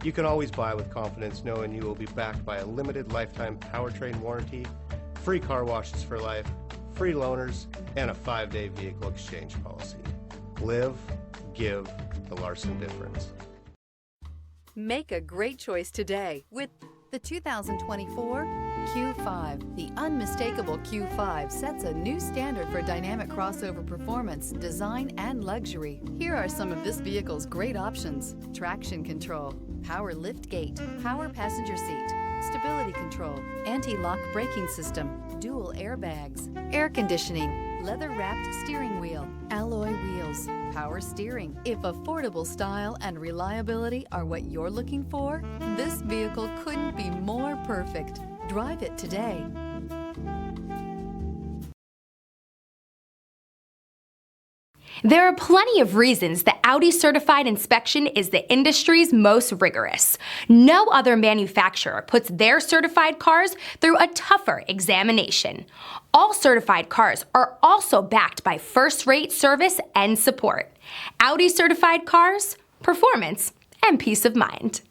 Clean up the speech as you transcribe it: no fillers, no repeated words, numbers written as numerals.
You can always buy with confidence knowing you will be backed by a limited lifetime powertrain warranty, free car washes for life, free loaners, and a 5-day vehicle exchange policy. Live, give the Larson difference. Make a great choice today with the 2024 Q5. The unmistakable Q5 sets a new standard for dynamic crossover performance, design, and luxury. Here are some of this vehicle's great options: traction control, power lift gate, power passenger seat, stability control, anti-lock braking system, dual airbags, air conditioning, leather-wrapped steering wheel, alloy wheels, power steering. If affordable style and reliability are what you're looking for, this vehicle couldn't be more perfect. Drive it today. There are plenty of reasons that Audi certified inspection is the industry's most rigorous. No other manufacturer puts their certified cars through a tougher examination. All certified cars are also backed by first-rate service and support. Audi certified cars, performance, and peace of mind.